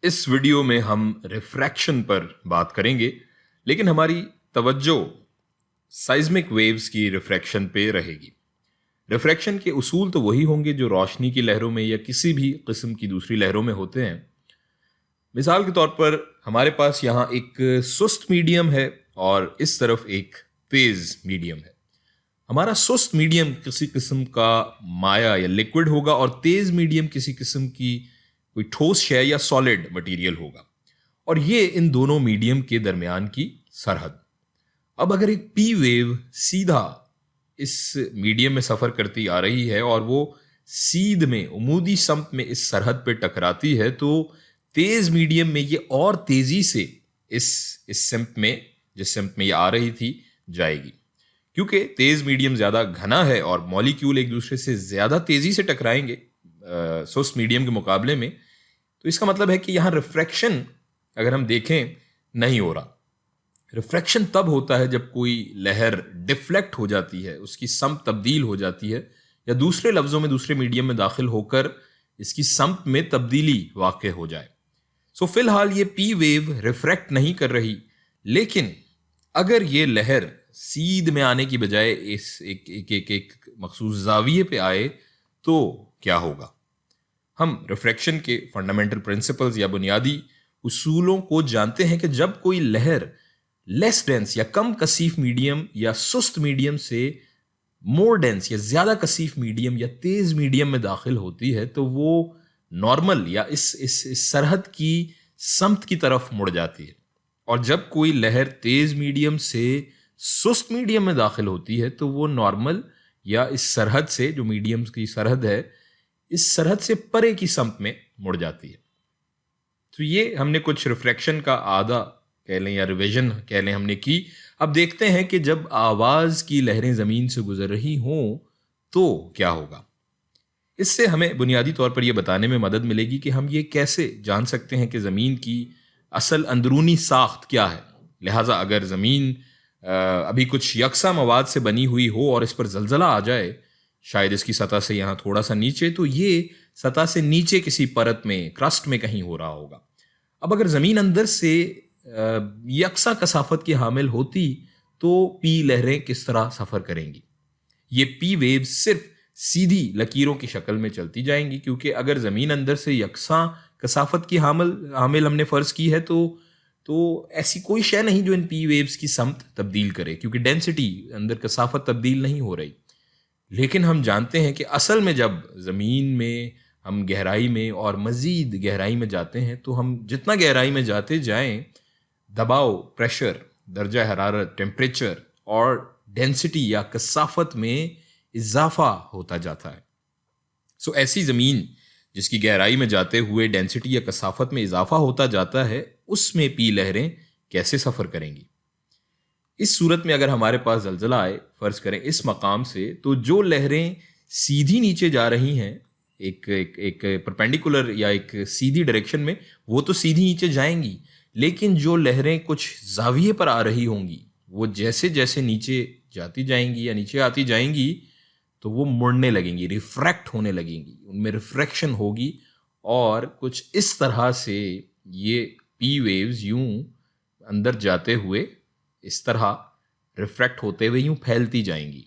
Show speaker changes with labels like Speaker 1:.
Speaker 1: इस वीडियो में हम रिफ्रैक्शन पर बात करेंगे, लेकिन हमारी तवज्जो साइज्मिक वेव्स की रिफ्रैक्शन पे रहेगी। रिफ्रैक्शन के उसूल तो वही होंगे जो रोशनी की लहरों में या किसी भी किस्म की दूसरी लहरों में होते हैं। मिसाल के तौर पर हमारे पास यहाँ एक सुस्त मीडियम है और इस तरफ एक तेज मीडियम है। हमारा सुस्त मीडियम किसी किस्म का माया या लिक्विड होगा और तेज मीडियम किसी किस्म की कोई ठोस शय या सॉलिड मटेरियल होगा, और ये इन दोनों मीडियम के दरमियान की सरहद। अब अगर एक पी वेव सीधा इस मीडियम में सफर करती आ रही है और वो सीध में उमूदी समत में इस सरहद पे टकराती है, तो तेज मीडियम में ये और तेजी से इस सिम्त में, जिस सिम्त में ये आ रही थी, जाएगी। क्योंकि तेज मीडियम ज्यादा घना है और मॉलिक्यूल एक दूसरे से ज्यादा तेजी से टकराएंगे सुस्त मीडियम के मुकाबले में, तो इसका मतलब है कि यहां रिफ्रैक्शन अगर हम देखें नहीं हो रहा। रिफ्रैक्शन तब होता है जब कोई लहर डिफ्लेक्ट हो जाती है, उसकी समत तब्दील हो जाती है, या दूसरे लफ्जों में दूसरे मीडियम में दाखिल होकर इसकी समत में तब्दीली वाक़ हो जाए। सो फिलहाल ये पी वेव रिफ्रैक्ट नहीं कर रही, लेकिन अगर ये लहर सीध में आने की बजाय इस एक मखसूस जाविये पे आए तो क्या होगा। हम रिफ्रैक्शन के फंडामेंटल प्रिंसिपल्स या बुनियादी उसूलों को जानते हैं कि जब कोई लहर लेस डेंस या कम कसीफ मीडियम या सुस्त मीडियम से मोर डेंस या ज्यादा कसीफ मीडियम या तेज मीडियम में दाखिल होती है, तो वो नॉर्मल या इस सरहद की समत की तरफ मुड़ जाती है। और जब कोई लहर तेज मीडियम से सुस्त मीडियम में दाखिल होती है, तो वो नॉर्मल या इस सरहद से, जो मीडियम की सरहद है, इस सरहद से परे की समत में मुड़ जाती है। तो ये हमने कुछ रिफ्रैक्शन का आधा कह लें या रिविजन कह लें हमने की। अब देखते हैं कि जब आवाज की लहरें जमीन से गुजर रही हों तो क्या होगा। इससे हमें बुनियादी तौर पर यह बताने में मदद मिलेगी कि हम ये कैसे जान सकते हैं कि जमीन की असल अंदरूनी साख्त क्या है। लिहाजा अगर जमीन अभी कुछ यकसा मवाद से बनी हुई हो और इस पर जलजला आ जाए, शायद इसकी सतह से यहाँ थोड़ा सा नीचे, तो ये सतह से नीचे किसी परत में, क्रस्ट में कहीं हो रहा होगा। अब अगर जमीन अंदर से यकसा कसाफत की हामिल होती, तो पी लहरें किस तरह सफर करेंगी। ये पी वेव सिर्फ सीधी लकीरों की शक्ल में चलती जाएंगी, क्योंकि अगर जमीन अंदर से यकसा कसाफत की हामिल हमने फर्ज की है, तो ऐसी कोई शय नहीं जो इन पी वेव्स की समत तब्दील करे, क्योंकि डेंसिटी अंदर कसाफत तब्दील नहीं हो रही। लेकिन हम जानते हैं कि असल में जब ज़मीन में हम गहराई में और मज़ीद गहराई में जाते हैं, तो हम जितना गहराई में जाते जाएं, दबाव, प्रेशर, दर्जा हरारत, टेम्परेचर और डेंसिटी या कसाफत में इजाफा होता जाता है। सो ऐसी ज़मीन जिसकी गहराई में जाते हुए डेंसिटी या कसाफत में इजाफा होता जाता है, उसमें पी लहरें कैसे सफ़र करेंगी। इस सूरत में अगर हमारे पास जलजला आए, फर्ज करें इस मकाम से, तो जो लहरें सीधी नीचे जा रही हैं एक परपेंडिकुलर या एक सीधी डायरेक्शन में, वो तो सीधी नीचे जाएंगी, लेकिन जो लहरें कुछ जाविये पर आ रही होंगी, वो जैसे जैसे नीचे जाती जाएंगी या नीचे आती जाएंगी, तो वो मुड़ने लगेंगी, रिफ्रैक्ट होने लगेंगी, उनमें रिफ्रैक्शन होगी, और कुछ इस तरह से ये पी वेव्स यूं अंदर जाते हुए इस तरह रिफ्रैक्ट होते हुए यूं फैलती जाएंगी।